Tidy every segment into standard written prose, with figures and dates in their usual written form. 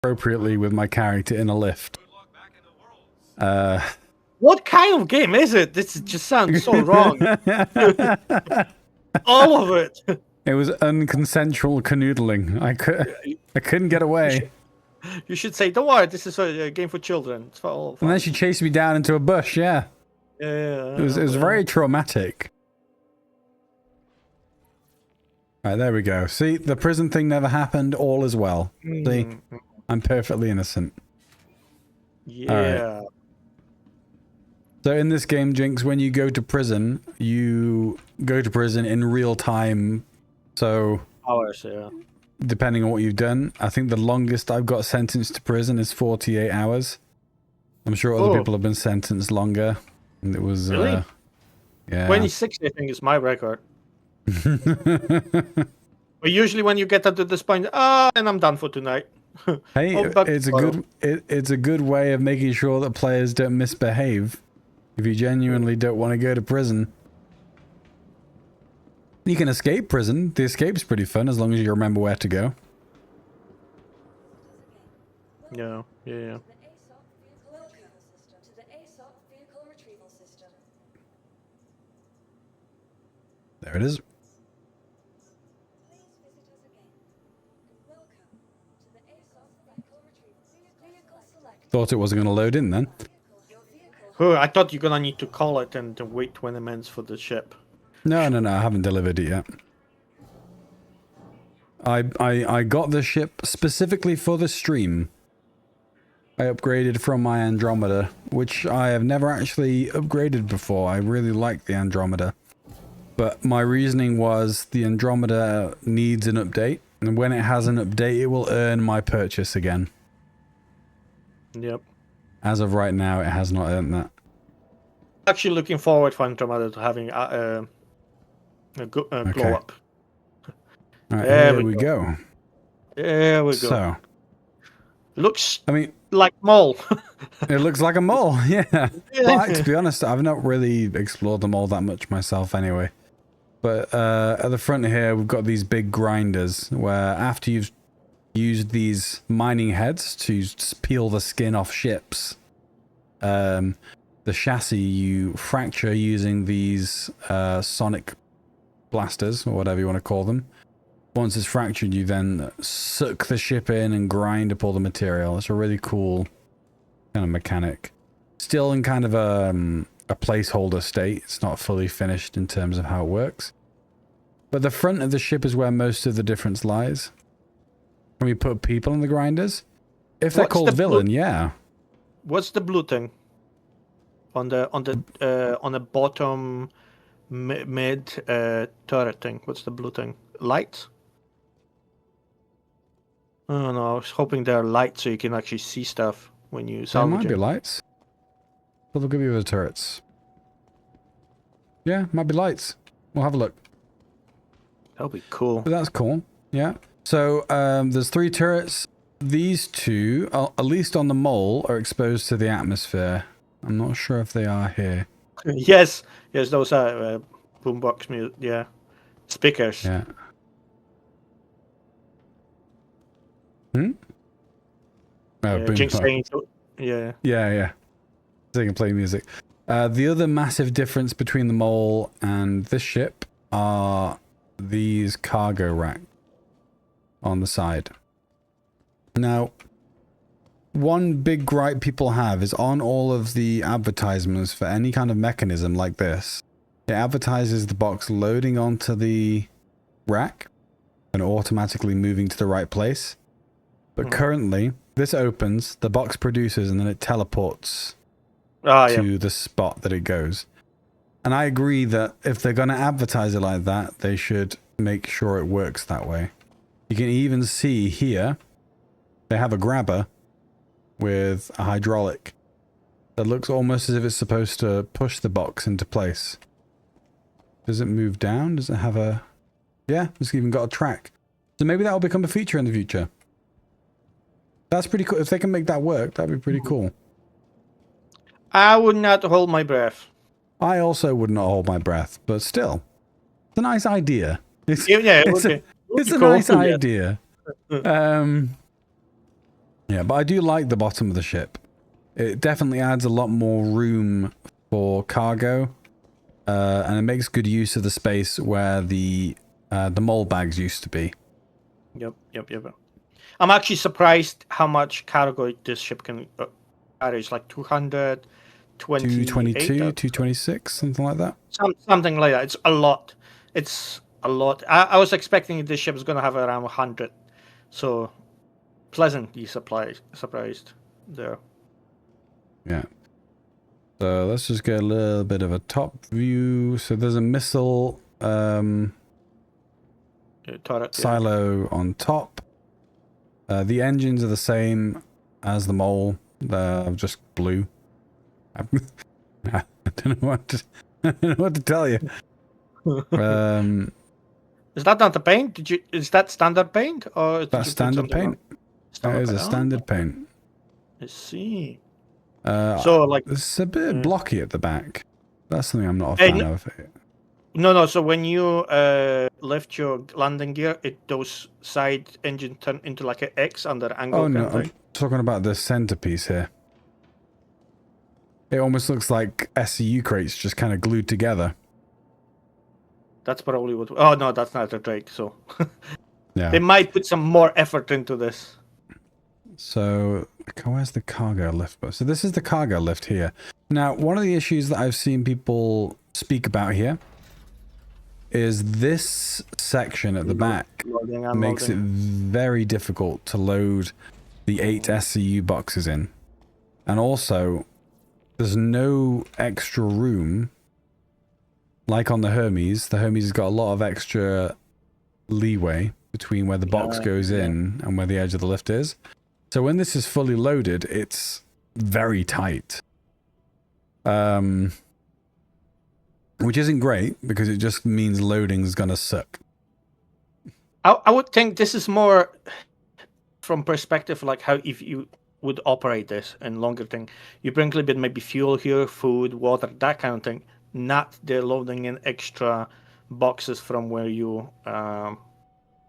appropriately with my character in a lift. What kind of game is it? This just sounds so wrong. All of it. It was unconsensual canoodling. I couldn't get away. You should say, "Don't worry, this is a game for children." It's for all fun. And then she chased me down into a bush. Yeah. Yeah. It was very traumatic. All right, there we go. See, the prison thing never happened. All is well. See, I'm perfectly innocent. Yeah. Right. So in this game, Jinx, when you go to prison, you go to prison in real time. So Hours, yeah. Depending on what you've done, I think the longest I've got sentenced to prison is 48 hours. I'm sure other people have been sentenced longer. And it was really? Yeah. 26, I think, is my record. But usually when you get up to this point, and I'm done for tonight. Hey, it's a good way of making sure that players don't misbehave. If you genuinely don't want to go to prison, you can escape prison. The escape's pretty fun as long as you remember where to go. Yeah. There it is. Thought it wasn't going to load in then. Oh, I thought you're gonna need to call it and wait 20 minutes for the ship. No, I haven't delivered it yet. I got the ship specifically for the stream. I upgraded from my Andromeda, which I have never actually upgraded before. I really like the Andromeda. But my reasoning was the Andromeda needs an update, and when it has an update, it will earn my purchase again. Yep. As of right now, it has not earned that. Actually looking forward for Andromeda to having a glow up. Alright, here we go. There we go. So, looks like mole. It looks like a mole, yeah. But to be honest, I've not really explored the mole that much myself anyway. But at the front here, we've got these big grinders where after you've used these mining heads to peel the skin off ships, the chassis you fracture using these sonic blasters, or whatever you want to call them. Once it's fractured, you then suck the ship in and grind up all the material. It's a really cool kind of mechanic. Still in kind of a placeholder state. It's not fully finished in terms of how it works. But the front of the ship is where most of the difference lies. When we put people in the grinders, if they're called villain, yeah. What's the blue thing? On the bottom mid turret thing. What's the blue thing? Lights? I don't know. I was hoping they're lights so you can actually see stuff when you salvage it. Might be lights. But they'll give you the turrets. Yeah, might be lights. We'll have a look. That'll be cool. But that's cool. Yeah. So there's 3 turrets. These 2, at least on the mole, are exposed to the atmosphere. I'm not sure if they are here. Yes, those are boombox, yeah, speakers. Yeah. Oh, boombox. Yeah. Yeah. They can play music. The other massive difference between the mole and this ship are these cargo racks on the side. Now, one big gripe people have is on all of the advertisements for any kind of mechanism like this, it advertises the box loading onto the rack and automatically moving to the right place. But currently, this opens, the box produces, and then it teleports to the spot that it goes. And I agree that if they're going to advertise it like that, they should make sure it works that way. You can even see here, they have a grabber with a hydraulic that looks almost as if it's supposed to push the box into place. Does it move down? Does it have a... Yeah, it's even got a track. So maybe that will become a feature in the future. That's pretty cool. If they can make that work, that'd be pretty cool. I would not hold my breath. I also would not hold my breath, but still. It's a nice idea. It's a nice idea. Yeah, but I do like the bottom of the ship. It definitely adds a lot more room for cargo, and it makes good use of the space where the mole bags used to be. Yep. I'm actually surprised how much cargo this ship can carry. It's like 228. 222, 226, something like that. Something like that. It's a lot. It's a lot. I was expecting this ship is going to have around 100. So pleasantly surprised there. Yeah. So let's just get a little bit of a top view. So there's a missile Turret, silo on top. The engines are the same as the mole. They're just blue. I don't know what to, I don't know what to tell you. Is that not the paint? Is that standard paint or That's standard paint. That is a standard paint. I see. So like it's a bit blocky at the back. That's something I'm not a fan of. No. So when you lift your landing gear, those side engine turn into like an X under angle. Oh no, I'm talking about the centerpiece here. It almost looks like SCU crates just kind of glued together. That's probably what. Oh no, that's not a Drake. So yeah, they might put some more effort into this. So where's the cargo lift? So this is the cargo lift here. Now, one of the issues that I've seen people speak about here is this section at the back makes it very difficult to load the 8 SCU boxes in. And also, there's no extra room. Like on the Hermes has got a lot of extra leeway between where the box goes in and where the edge of the lift is. So when this is fully loaded, it's very tight. Which isn't great because it just means loading is going to suck. I would think this is more from perspective like how if you would operate this and longer thing. You bring a little bit maybe fuel here, food, water, that kind of thing. Not the loading in extra boxes from where you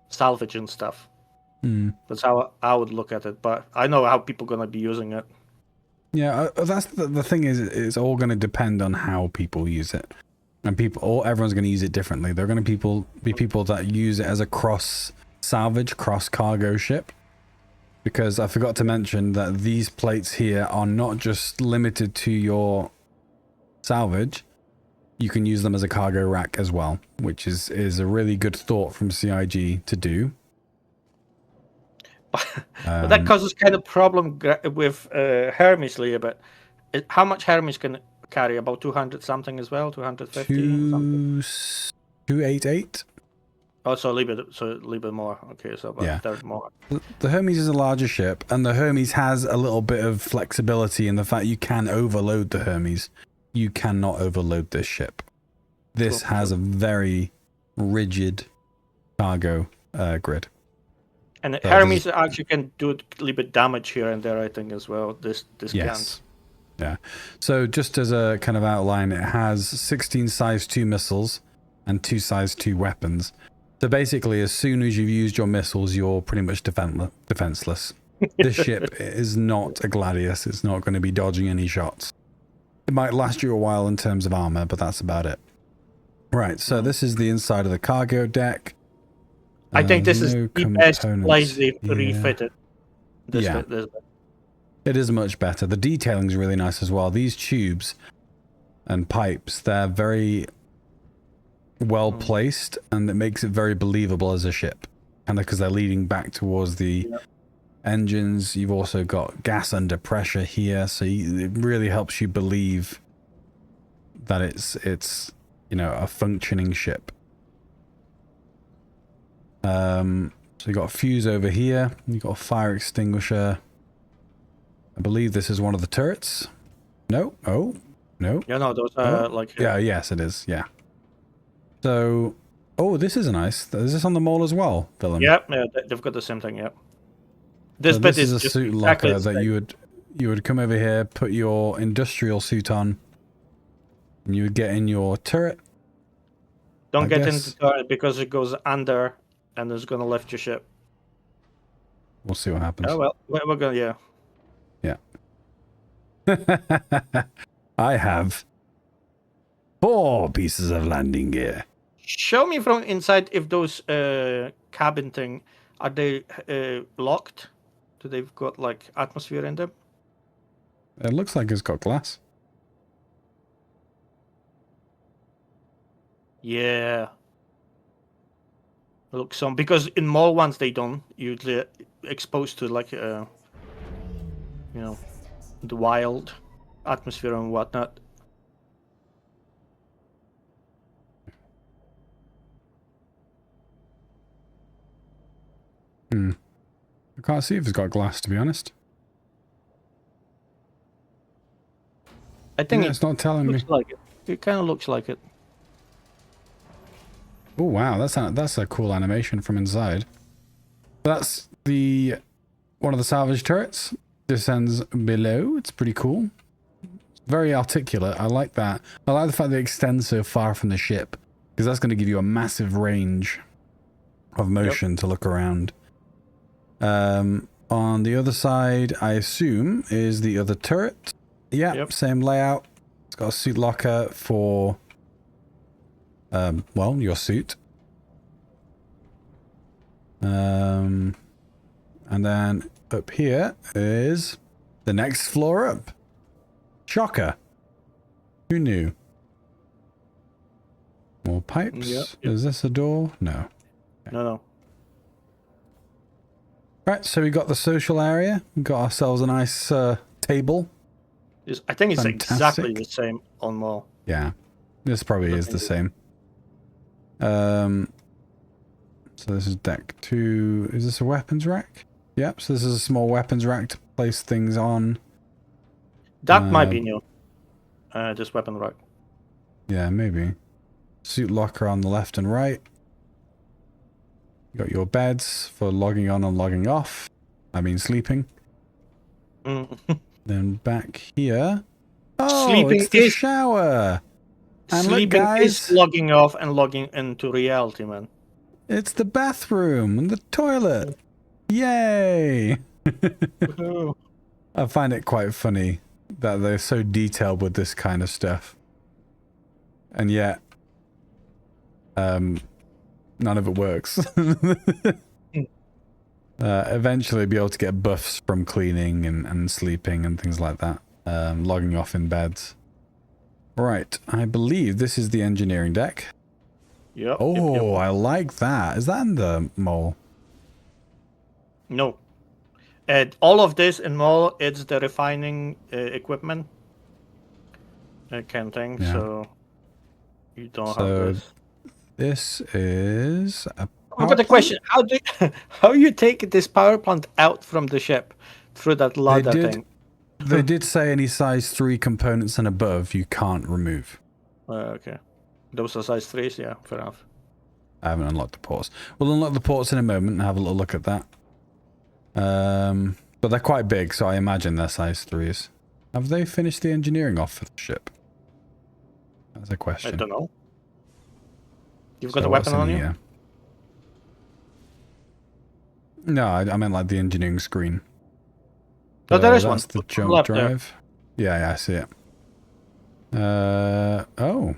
salvage and stuff. That's how I would look at it, but I know how people are going to be using it. Yeah, that's the thing is, it's all going to depend on how people use it. And everyone's going to use it differently. There are going to be people that use it as a cross-salvage, cross-cargo ship. Because I forgot to mention that these plates here are not just limited to your salvage. You can use them as a cargo rack as well, which is a really good thought from CIG to do. But that causes kind of problem with Hermes, Leah. But how much Hermes can carry? About 200 something as well, 250 something. 288. Oh, so a little bit more. Okay, so about a third more. The Hermes is a larger ship, and the Hermes has a little bit of flexibility in the fact you can overload the Hermes. You cannot overload this ship. This has a very rigid cargo grid. And Hermes actually can do a little bit damage here and there, I think, as well. This yes. Yeah. So just as a kind of outline, it has 16 size 2 missiles and 2 size 2 weapons. So basically, as soon as you've used your missiles, you're pretty much defenseless. This ship is not a Gladius. It's not going to be dodging any shots. It might last you a while in terms of armor, but that's about it. Right, so this is the inside of the cargo deck. I think this is the best place they've refitted. It is much better. The detailing is really nice as well. These tubes and pipes, they're very well placed, and it makes it very believable as a ship. And because they're leading back towards the engines, you've also got gas under pressure here, so it really helps you believe that it's a functioning ship. So you got a fuse over here. You got a fire extinguisher. I believe this is one of the turrets. No. Oh, no. Yeah, no, those are like. Yeah. Yes, it is. Yeah. So, this is nice. Is this on the mall as well, Willem? Yeah, they've got the same thing. Yeah. This bit is a suit locker that you would come over here, put your industrial suit on, and you would get in your turret. Don't get into the turret because it goes under, and it's gonna lift your ship. We'll see what happens. Oh well, we're going. Yeah. Yeah. I have 4 pieces of landing gear. Show me from inside if those cabin thing are they locked? Do they've got like atmosphere in them? It looks like it's got glass. Yeah. Look, some because in mall ones they don't usually exposed to like you know, the wild atmosphere and whatnot. I can't see if it's got glass, to be honest. I think it's not telling me. looks like it. It kind of looks like it. Oh wow, that's a cool animation from inside. That's one of the salvage turrets. Descends below. It's pretty cool. Very articulate. I like that. I like the fact that it extends so far from the ship, because that's going to give you a massive range of motion to look around. On the other side, I assume, is the other turret. Yep. Same layout. It's got a suit locker for, well, your suit. And then up here is the next floor up. Shocker. Who knew? More pipes. Yep. Is this a door? No. Okay. No. Right, so we got the social area. We got ourselves a nice table. I think it's Fantastic. exactly the same on mall. Yeah, this probably is the same. So this is deck 2. Is this a weapons rack? Yep, so this is a small weapons rack to place things on. That might be new. This weapon rack. Yeah, maybe. Suit locker on the left and right. You got your beds for logging on and logging off. I mean sleeping. Then back here. Oh, Sleeping it's the shower. And sleeping look, guys, is logging off and logging into reality, man. it's the bathroom and the toilet. Yay! I find it quite funny that they're so detailed with this kind of stuff. And yet, none of it works. Eventually be able to get buffs from cleaning and sleeping and things like that. Logging off in beds. Right, I believe this is the engineering deck. Yep. Oh, I like that. Is that in the mall? No. All of this in mall, it's the refining equipment kind of thing, Yeah. so you don't have this. This is a I've got a question. How you take this power plant out from the ship through that ladder thing? They did say any size 3 components and above you can't remove. Okay. Those are size 3s, yeah, fair enough. I haven't unlocked the ports. We'll unlock the ports in a moment and have a little look at that. But they're quite big, so I imagine they're size 3s. Have they finished the engineering off for the ship? That's a question. I don't know. You've got a weapon on you? Here? No, I meant like the engineering screen. Oh, there is one. That's the jump drive. Yeah, I see it. Oh.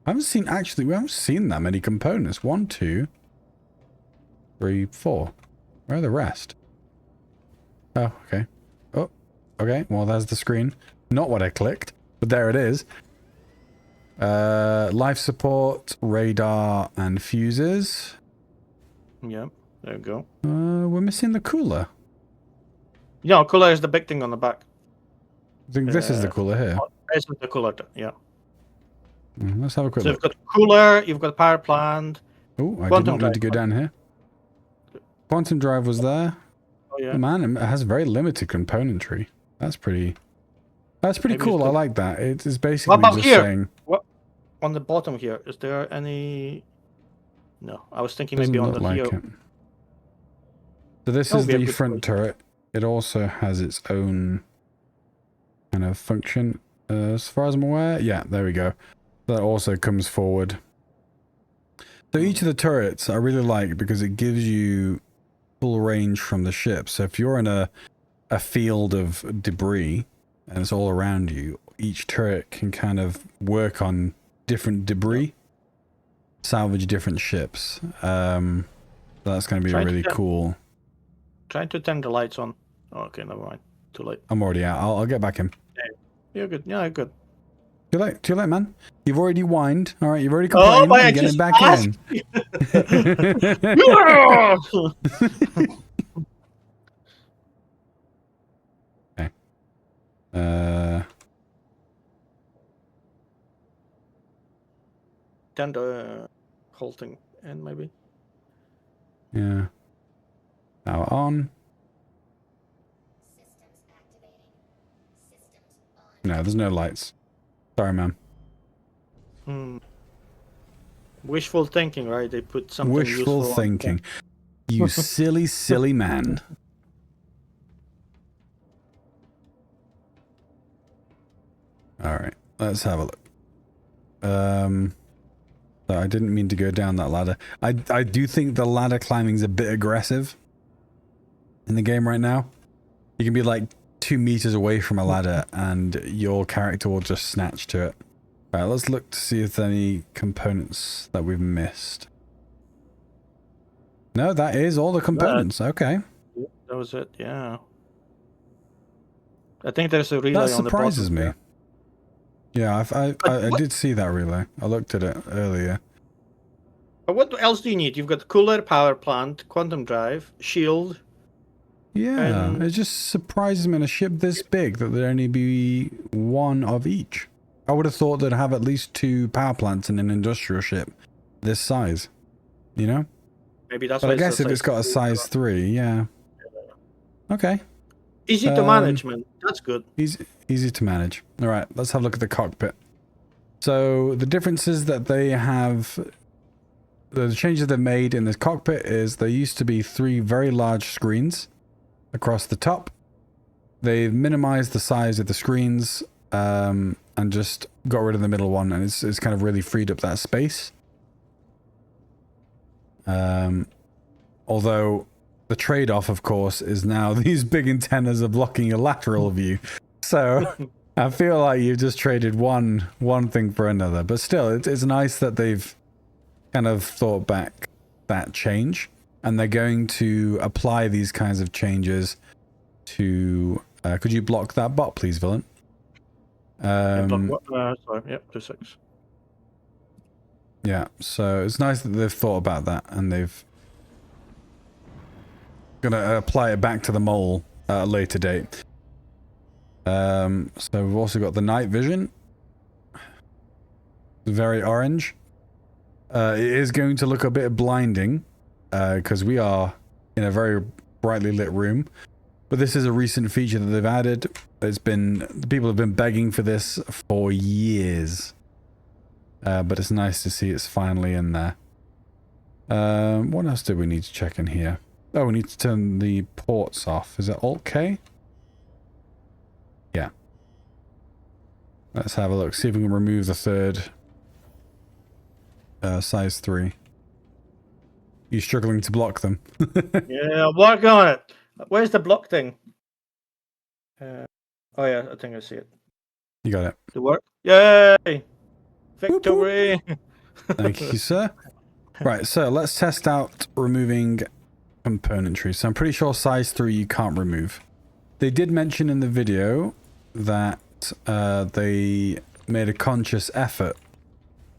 We haven't seen that many components. 1, 2, 3, 4. Where are the rest? Oh, okay. Oh, okay. Well, there's the screen. Not what I clicked, but there it is. Life support, radar, and fuses. Yeah, there you go. We're missing the cooler. Yeah, cooler is the big thing on the back. I think this is the cooler here. This is the cooler, yeah. Let's have a quick So look. you've got cooler, you've got power plant. Oh, I did not need to go down here. Quantum drive was there. Oh yeah. Oh, man, it has very limited componentry. That's pretty Maybe cool. I like that. It is basically What about just here? saying. What on the bottom here? Is there any? No, I was thinking Doesn't maybe on look the like here. it. So this Oh, is we have the good front turret. It also has its own kind of function, as far as I'm aware. Yeah, there we go. That also comes forward. So each of the turrets I really like because it gives you full range from the ship. So if you're in a field of debris and it's all around you, each turret can kind of work on different debris, salvage different ships. That's going to be really cool. Trying to turn the lights on. Oh, okay, never mind. Too late. I'm already out. I'll get back in. You're good. Yeah, good. Too late, man. You've already whined. All right, you've already complained. Oh, I'm getting back in. Okay. Turn the whole thing in, maybe. Yeah. Now on. No, there's no lights. Sorry, man. Wishful thinking, right? They put something Wishful thinking. You silly, silly man. All right, let's have a look. So I didn't mean to go down that ladder. I do think the ladder climbing's a bit aggressive in the game right now. You can be like 2 meters away from a ladder and your character will just snatch to it. All right, let's look to see if there's any components that we've missed. No, that is all the components. Okay. That was it, yeah. I think there's a relay on the bottom. That surprises me. Yeah, I did see that relay. I looked at it earlier. But what else do you need? You've got cooler, power plant, quantum drive, shield. Yeah, it just surprises me in a ship this big that there'd only be one of each. I would have thought they'd have at least 2 power plants in an industrial ship this size. You know? Maybe that's but why I guess if it's got a size 3, yeah. Okay. Easy to management. That's good. Easy to manage. All right, let's have a look at the cockpit. So the differences that they have, the changes they've made in this cockpit is there used to be 3 very large screens across the top. They've minimized the size of the screens and just got rid of the middle one, and it's kind of really freed up that space. Although the trade-off, of course, is now these big antennas are blocking your lateral view. So I feel like you've just traded one thing for another. But still, it's nice that they've kind of thought back that change. And they're going to apply these kinds of changes to... could you block that bot, please, Villain? Sorry, yep, 2 6. Yeah, so it's nice that they've thought about that and they've gonna apply it back to the mole at a later date. So we've also got the night vision. Very orange. It is going to look a bit blinding because we are in a very brightly lit room. But this is a recent feature that they've added. People have been begging for this for years. But it's nice to see it's finally in there. What else do we need to check in here? Oh, we need to turn the ports off. Is it Alt-K? Yeah. Let's have a look. See if we can remove the third size 3. You struggling to block them? Yeah, I'm working on it. Where's the block thing? Oh yeah, I think I see it. You got it. The work. Yay! Victory! Whoop, whoop. Thank you, sir. Right, so let's test out removing componentry. So I'm pretty sure size 3 you can't remove. They did mention in the video that they made a conscious effort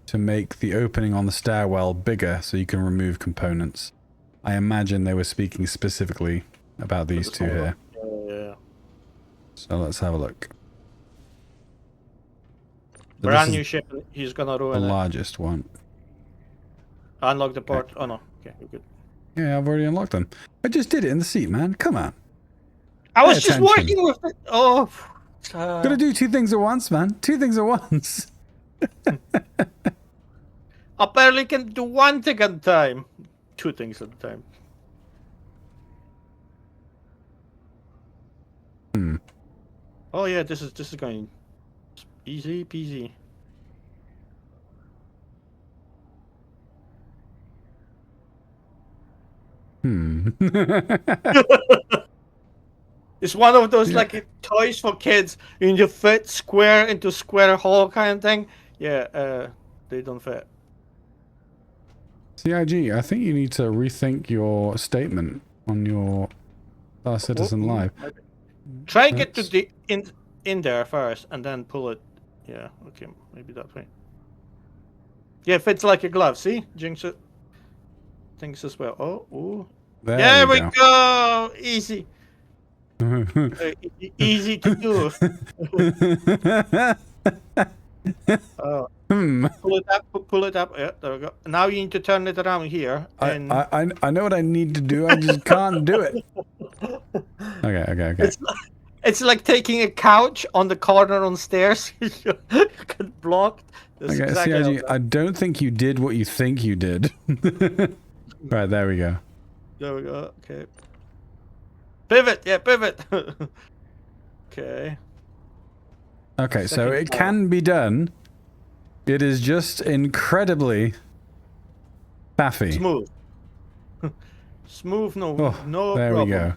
to make the opening on the stairwell bigger so you can remove components. I imagine they were speaking specifically about these 2 here. Yeah. So let's have a look. So Brand new ship. He's gonna ruin the it. largest one. Unlock the port. Oh no. Okay, you're good. Yeah, I've already unlocked them. I just did it in the seat, man. Come on. I was just working with it. Oh. Gotta do 2 things at once, man. 2 things at once. I barely can do 1 thing at a time. 2 things at a time. Oh yeah, this is going easy peasy. It's one of those Yeah. like toys for kids. You need to fit square into square hole kind of thing. Yeah, they don't fit. CIG, I think you need to rethink your statement on your Star Citizen Live. Try and get to the in there first, and then pull it. Yeah, okay, maybe that way. Yeah, fits like a glove. See, jinx it. Things as well. Oh, ooh. There we go. Easy. Easy to do. Oh. Pull it up. Pull it up. Yeah, there we go. Now you need to turn it around here. And I know what I need to do. I just can't do it. Okay. It's like taking a couch on the corner on stairs. You get blocked. That's Okay, exactly CIG, I don't think you did what you think you did. Right, there we go. There we go. Okay. Pivot. Yeah, pivot. Okay. Okay, so it can be done. It is just incredibly faffy. Smooth. Smooth, no There problem. we go.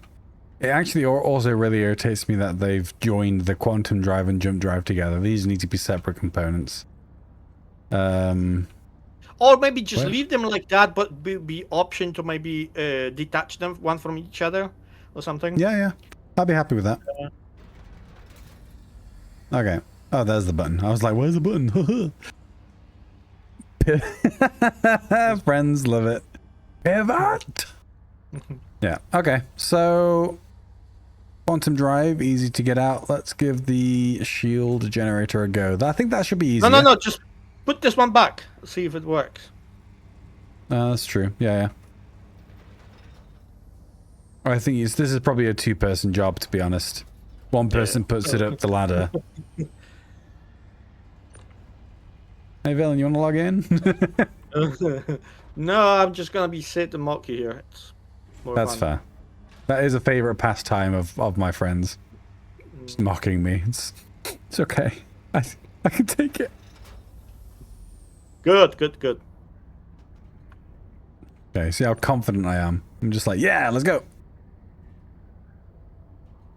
It actually also really irritates me that they've joined the quantum drive and jump drive together. These need to be separate components. Or maybe just leave them like that, but be option to maybe detach them one from each other or something. Yeah. I'd be happy with that. Okay. Oh, there's the button. I was like, where's the button? Friends love it. Pivot! Yeah, okay. So, quantum drive, easy to get out. Let's give the shield generator a go. I think that should be easy. No, just put this one back. See if it works. That's true. Yeah. I think this is probably a two-person job, to be honest. One person puts it up the ladder. Hey, Villain, you want to log in? No, I'm just gonna be sit and mock you here. It's more That's fun. fair. That is a favorite pastime of my friends. Just mocking me. It's okay. I can take it. Good. Okay, see how confident I am. I'm just like, yeah, let's go.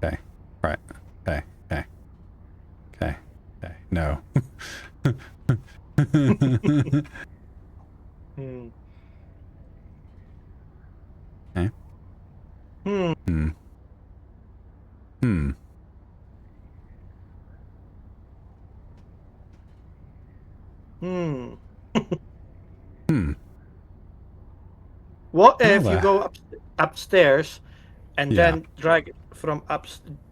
Okay. Right. Okay. No. Okay. What if you go upstairs and Yeah. then drag it from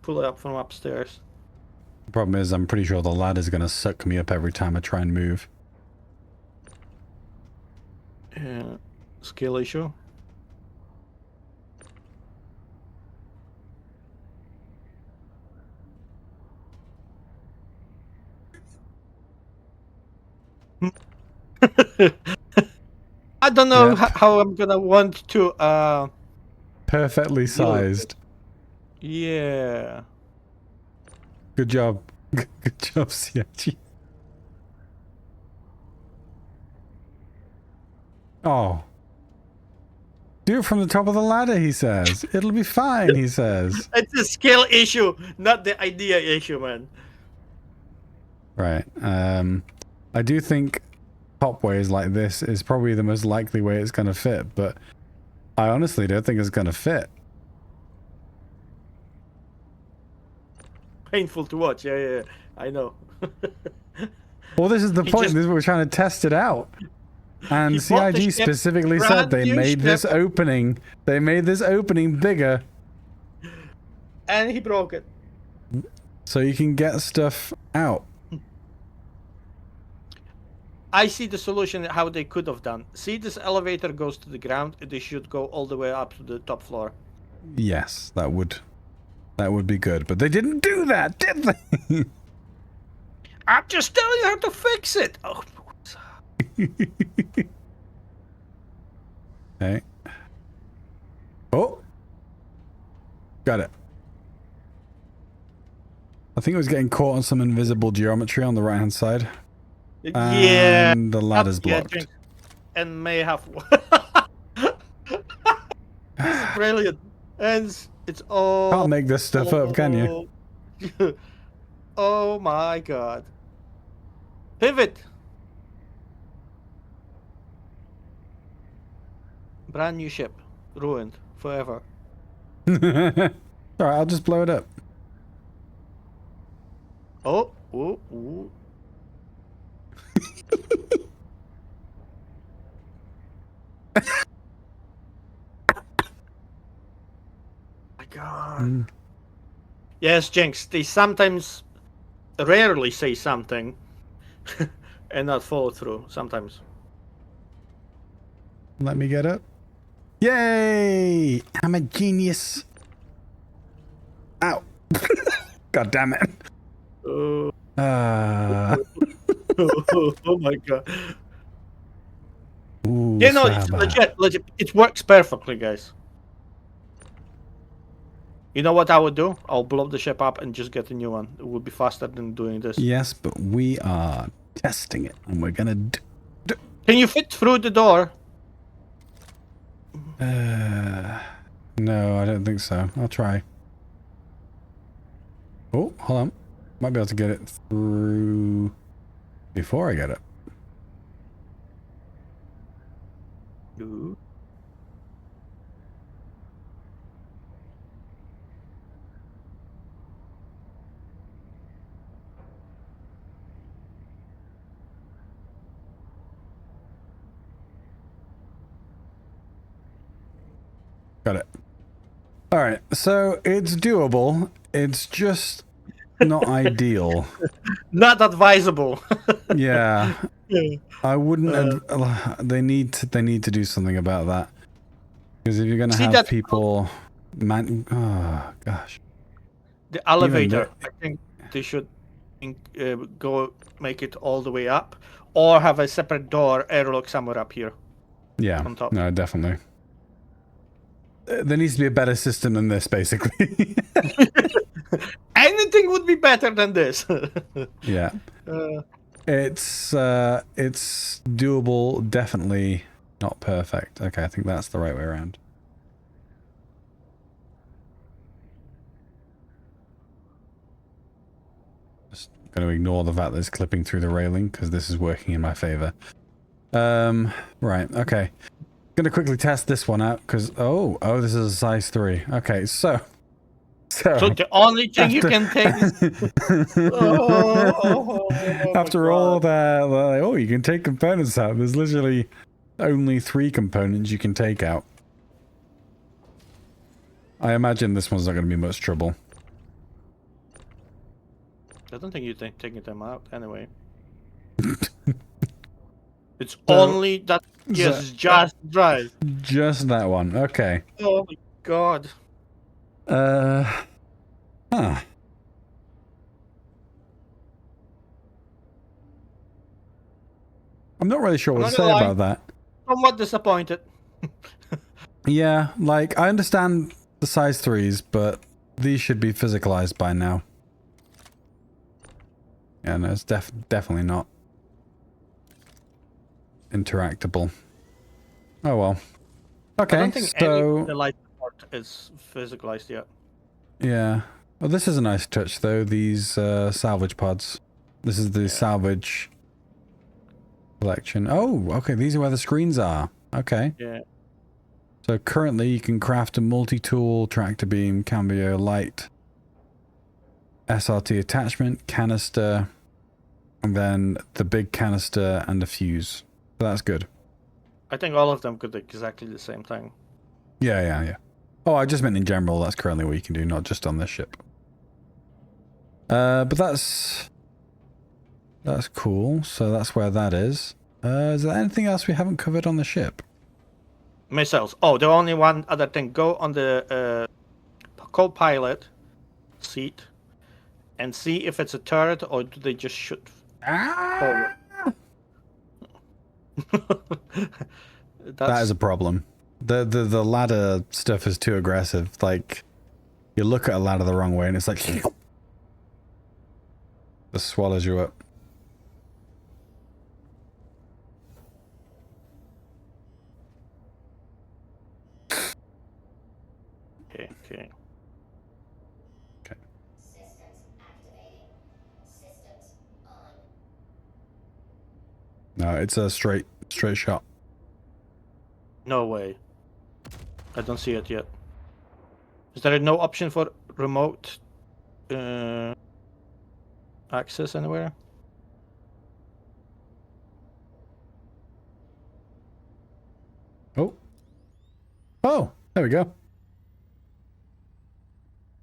pull it up from upstairs? The problem is I'm pretty sure the ladder's gonna suck me up every time I try and move. Yeah, skill issue. I don't know how I'm gonna want to Perfectly sized. Yeah. Good job. Good job, CIG. Oh. Do it from the top of the ladder, he says. It'll be fine, he says. It's a skill issue, not the idea issue, man. Right. I do think top ways like this is probably the most likely way it's going to fit, but I honestly don't think it's going to fit. Painful to watch. Yeah. I know. Well, this is the point. We're trying to test it out. And CIG specifically said they made this opening. They made this opening bigger. And he broke it. So you can get stuff out. I see the solution how they could have done. See, this elevator goes to the ground. They should go all the way up to the top floor. Yes, that would be good. But they didn't do that, did they? I'm just telling you how to fix it. Oh. Okay. Oh. Got it. I think it was getting caught on some invisible geometry on the right hand side. Yeah. And the ladder's blocked. And may have. Brilliant. And it's all... Can't make this stuff up, can you? Oh my god. Pivot. Brand new ship. Ruined. Forever. Alright, I'll just blow it up. Oh. Ooh, ooh. My god. Yes, Jinx, they sometimes, rarely say something and not follow through, sometimes. Let me get up. Yay! I'm a genius. Ow. God damn it. Oh, oh my god. Ooh, Yeah, no, it's legit. It works perfectly, guys. You know what I would do? I'll blow the ship up and just get a new one. It would be faster than doing this. Yes, but we are testing it, and we're gonna Can you fit through the door? no, I don't think so. I'll try. Oh, hold on. Might be able to get it through before I get it. Ooh. Got it. All right, so it's doable. It's just not ideal. Not advisable. Yeah, I wouldn't. They need to do something about that, because if you're gonna have people, oh gosh, the elevator. I think they should go make it all the way up, or have a separate door airlock somewhere up here. Yeah, on top. No, definitely. There needs to be a better system than this, basically. Anything would be better than this. Yeah. It's doable, definitely not perfect. Okay, I think that's the right way around. Just going to ignore the fact that it's clipping through the railing, because this is working in my favor. Right, okay. Gonna quickly test this one out, because oh, this is a size 3. Okay, so the only thing you can take is... After all that, like, oh, you can take components out. There's literally only 3 components you can take out. I imagine this one's not going to be much trouble. I don't think you're taking them out anyway. It's only that... Yes, it's just drive. Just that one. Okay. Oh my god. Huh. I'm not really sure what to say about that. Somewhat disappointed. Yeah, like, I understand the size 3s, but these should be physicalized by now. Yeah, no, it's definitely not interactable. Oh well. Okay, I don't think any of the light support is physicalized yet. Yeah. Well, this is a nice touch, though, these salvage pods. This is the salvage collection. Oh, okay, these are where the screens are. Okay. Yeah. So currently you can craft a multi-tool, tractor beam, cambio, light, SRT attachment, canister, and then the big canister and a fuse. So that's good. I think all of them could do exactly the same thing. Yeah. Oh, I just meant in general, that's currently what you can do, not just on this ship. But that's cool. So that's where that is. Is there anything else we haven't covered on the ship? Missiles. Oh, the only one other thing. Go on the co-pilot seat and see if it's a turret or do they just shoot forward. That is a problem. The ladder stuff is too aggressive. Like, you look at a ladder the wrong way and it's like just swallows you up. Okay. Okay. Systems activating. Systems on. No, it's a straight shot. No way. I don't see it yet. Is there no option for remote access anywhere? Oh, there we go.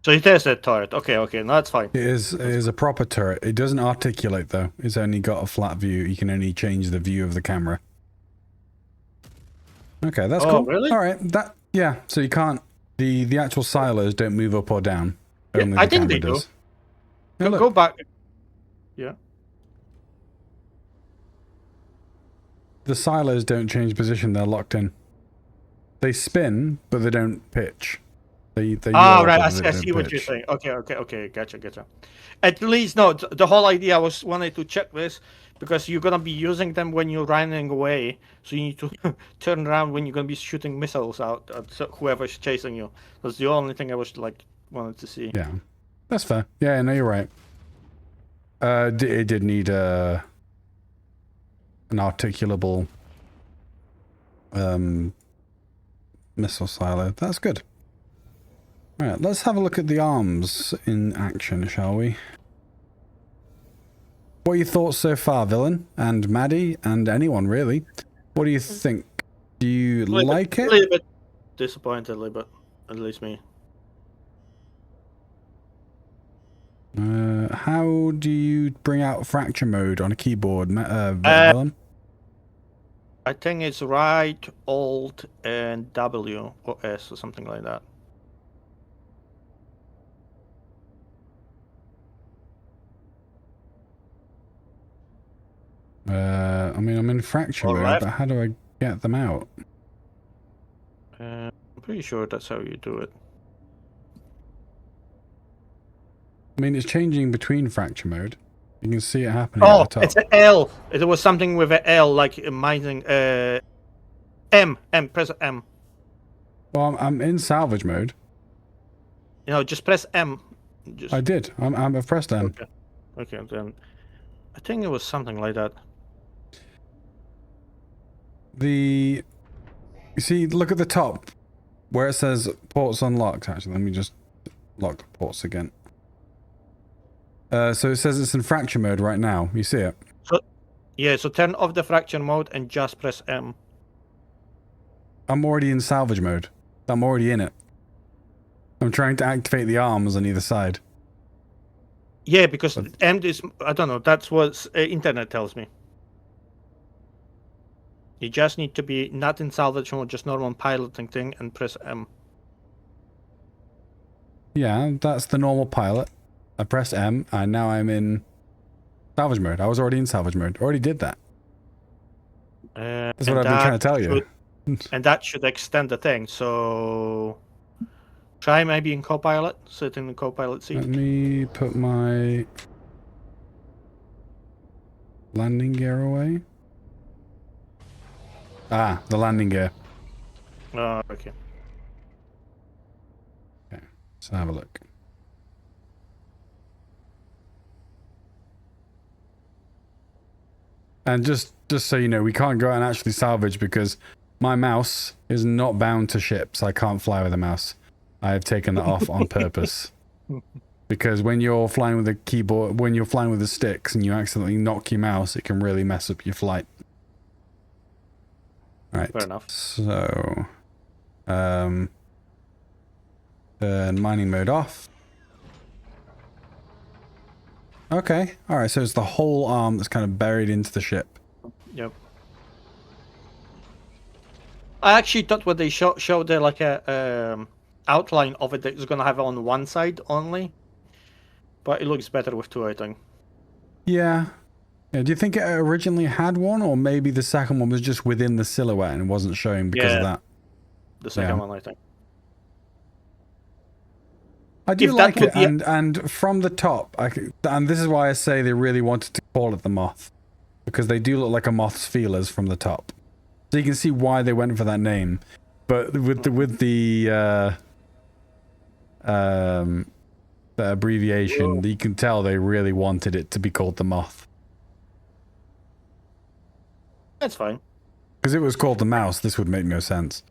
So it is a turret. Okay, no, that's fine. It is a proper turret. It doesn't articulate though. It's only got a flat view. You can only change the view of the camera. Okay, that's cool. Really? All right. Yeah. So you can't. The actual silos don't move up or down. Yeah, Only I the think camera they do. does. Yeah, look. Go back. Yeah. The silos don't change position. They're locked in. They spin, but they don't pitch. They Ah, yaw, right. but I they see don't what you're pitch. saying. Okay. Gotcha. At least, no, the whole idea I was wanting to check this because you're gonna be using them when you're running away, so you need to turn around when you're gonna be shooting missiles out at whoever's chasing you. That's the only thing I was like wanted to see. Yeah, that's fair. Yeah, no, you're right. It did need an articulable missile silo. That's good. All right, let's have a look at the arms in action, shall we? What are your thoughts so far, Villain and Maddie and anyone really? What do you think? Do you like A it? little bit disappointed, but at least me. How do you bring out fracture mode on a keyboard, Villain? I think it's right, Alt, and W or S or something like that. I mean, I'm in fracture Or mode, left. but how do I get them out? I'm pretty sure that's how you do it. I mean, it's changing between fracture mode. You can see it happening at the top. It's an L. It was something with an L, like mining. M. Press M. Well, I'm in salvage mode. You know, just press M. Just... I did. I've pressed M. Okay, then. I think it was something like that. You see, look at the top where it says ports unlocked. Actually, let me just lock the ports again. So it says it's in fracture mode right now. You see it? So turn off the fracture mode and just press M. I'm already in salvage mode. I'm already in it. I'm trying to activate the arms on either side. Yeah, because M is, I don't know, that's what internet tells me. You just need to be not in salvage mode, just normal piloting thing, and press M. Yeah, that's the normal pilot. I press M, and now I'm in salvage mode. I was already in salvage mode. Already did that. That's what I've been trying to tell you. And that should extend the thing, so... Try maybe in Copilot, sit in the Copilot seat. Let me put my landing gear away. Ah, the landing gear. Oh, okay. Okay, let's have a look. And just so you know, we can't go out and actually salvage because my mouse is not bound to ships. I can't fly with a mouse. I have taken that off on purpose. Because when you're flying with a keyboard, when you're flying with the sticks and you accidentally knock your mouse, it can really mess up your flight. Right. Fair enough. So, turn mining mode off. Okay. All right. So it's the whole arm that's kind of buried into the ship. Yep. I actually thought when they showed there like a outline of it that it's gonna have on one side only, but it looks better with two, I think. Yeah. Yeah. Do you think it originally had one, or maybe the second one was just within the silhouette and wasn't showing because of that? The second one, I think. I do If like that would it, be and from the top, and this is why I say they really wanted to call it the Moth, because they do look like a moth's feelers from the top. So you can see why they went for that name. But with the the abbreviation. You can tell they really wanted it to be called the MOTH. That's fine. Because it was called the mouse, this would make no sense.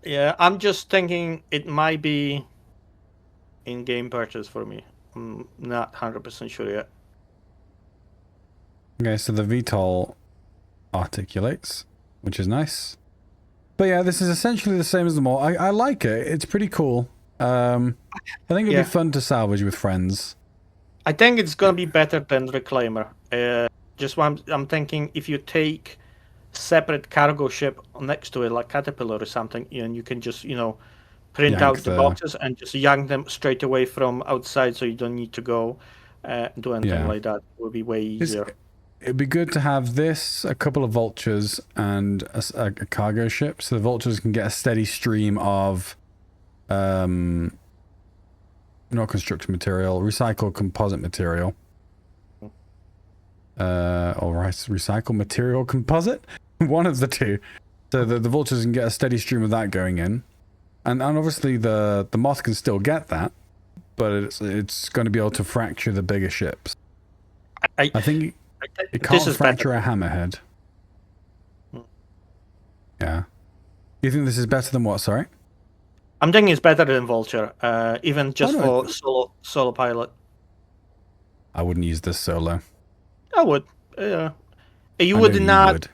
Yeah, I'm just thinking it might be in-game purchase for me. I'm not 100% sure yet. Okay, so the VTOL articulates, which is nice. But yeah, this is essentially the same as the MOTH. I like it. It's pretty cool. I think it'd be fun to salvage with friends. I think it's gonna be better than Reclaimer. Just what I'm thinking, if you take separate cargo ship next to it, like Caterpillar or something, and you can just, print Yank out the boxes and just yank them straight away from outside, so you don't need to go do anything like that. It would be way easier. It'd be good to have this, a couple of vultures, and a cargo ship, so the vultures can get a steady stream of not construction material, recycled composite material. Or recycled material composite? One of the two. So the vultures can get a steady stream of that going in. And obviously the MOTH can still get that, but it's going to be able to fracture the bigger ships. I think it can't fracture a hammerhead. Yeah. You think this is better than what, sorry? I'm thinking it's better than Vulture, even just for solo pilot. I wouldn't use this solo. I would. You would not.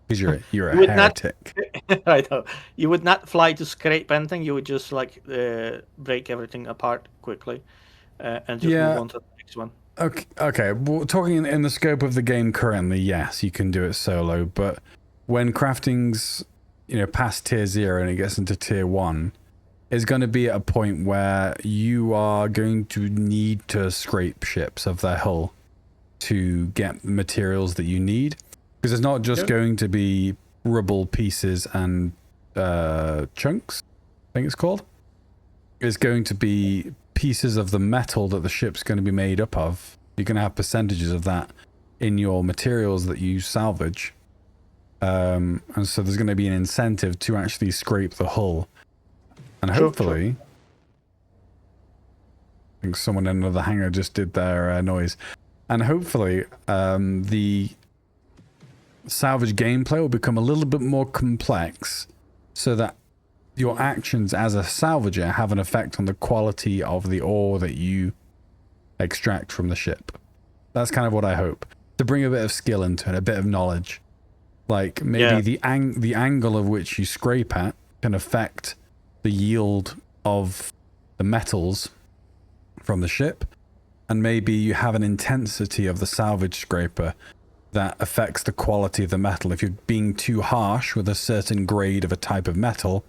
Because you're a heretic. I know. You would not fly to scrape anything. You would just break everything apart quickly, and just move on to the next one. Okay. Well, talking in the scope of the game currently, yes, you can do it solo. But when crafting's past tier 0 and it gets into tier 1, it's going to be at a point where you are going to need to scrape ships of their hull to get materials that you need. Because it's not just going to be rubble pieces and chunks, I think it's called. It's going to be pieces of the metal that the ship's going to be made up of. You're going to have percentages of that in your materials that you salvage. And so there's going to be an incentive to actually scrape the hull. And hopefully... I think someone in another hangar just did their noise. And hopefully the salvage gameplay will become a little bit more complex so that your actions as a salvager have an effect on the quality of the ore that you extract from the ship. That's kind of what I hope. To bring a bit of skill into it, a bit of knowledge. Like maybe the angle of which you scrape at can affect the yield of the metals from the ship. And maybe you have an intensity of the salvage scraper that affects the quality of the metal. If you're being too harsh with a certain grade of a type of metal,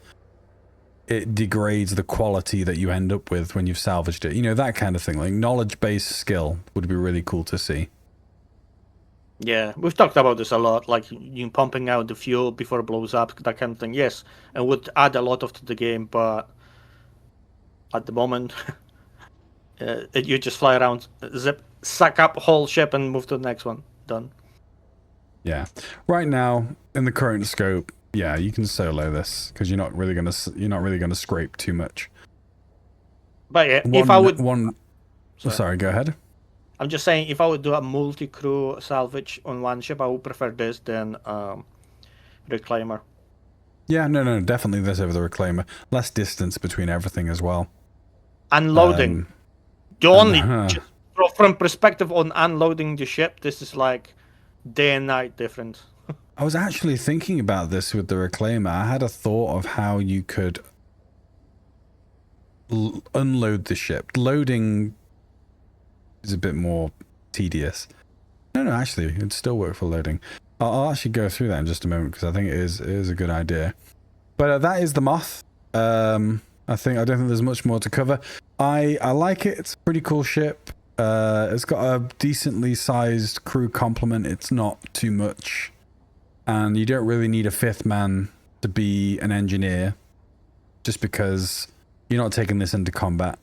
it degrades the quality that you end up with when you've salvaged it. That kind of thing. Like knowledge-based skill would be really cool to see. Yeah, we've talked about this a lot, like you pumping out the fuel before it blows up, that kind of thing. Yes, it would add a lot to the game, but at the moment, you just fly around, suck up whole ship and move to the next one. Done. Yeah. Right now, in the current scope, yeah, you can solo this because you're not really gonna scrape too much. But yeah, if I would, sorry, go ahead. I'm just saying, if I would do a multi-crew salvage on one ship, I would prefer this than Reclaimer. Yeah, no, definitely this over the Reclaimer. Less distance between everything as well. Unloading. From perspective on unloading the ship, this is like day and night difference. I was actually thinking about this with the Reclaimer. I had a thought of how you could unload the ship. Loading is a bit more tedious. No, actually, it'd still work for loading. I'll actually go through that in just a moment because I think it is a good idea. But that is the MOTH. I don't think there's much more to cover. I like it. It's a pretty cool ship. It's got a decently sized crew complement. It's not too much. And you don't really need a 5th man to be an engineer just because you're not taking this into combat.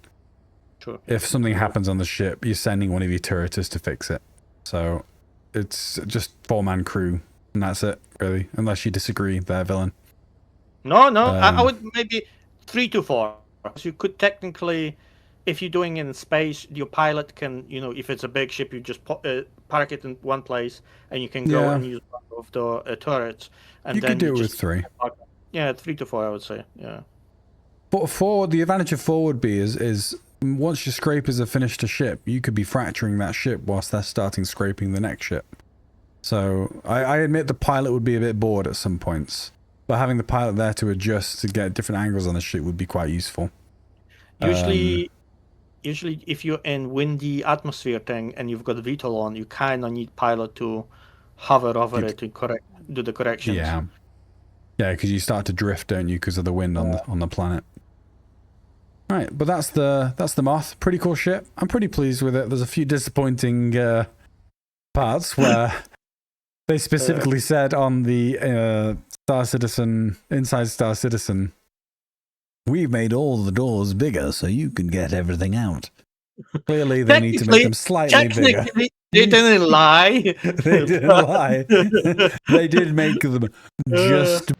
Sure. If something happens on the ship, you're sending one of your turreters to fix it. So it's just 4-man crew, and that's it, really. Unless you disagree there, villain. No, I would maybe 3 to 4. So you could technically, if you're doing it in space, your pilot can, if it's a big ship, you just park it in one place, and you can go and use one of the turrets. And you then could do it with just 3. Yeah, 3 to 4, I would say. Yeah. But the advantage of 4 would be is once your scrapers have finished a ship, you could be fracturing that ship whilst they're starting scraping the next ship. So I admit the pilot would be a bit bored at some points, but having the pilot there to adjust to get different angles on the ship would be quite useful. Usually if you're in windy atmosphere thing and you've got VTOL on, you kind of need pilot to hover over it to do the corrections. Yeah, because you start to drift, don't you, because of the wind on the planet. All right, but that's the Moth. Pretty cool ship. I'm pretty pleased with it. There's a few disappointing parts where they specifically said on the Star Citizen, Inside Star Citizen, we've made all the doors bigger so you can get everything out. Clearly, they need to make them slightly bigger. They didn't lie. They didn't lie. They did make them just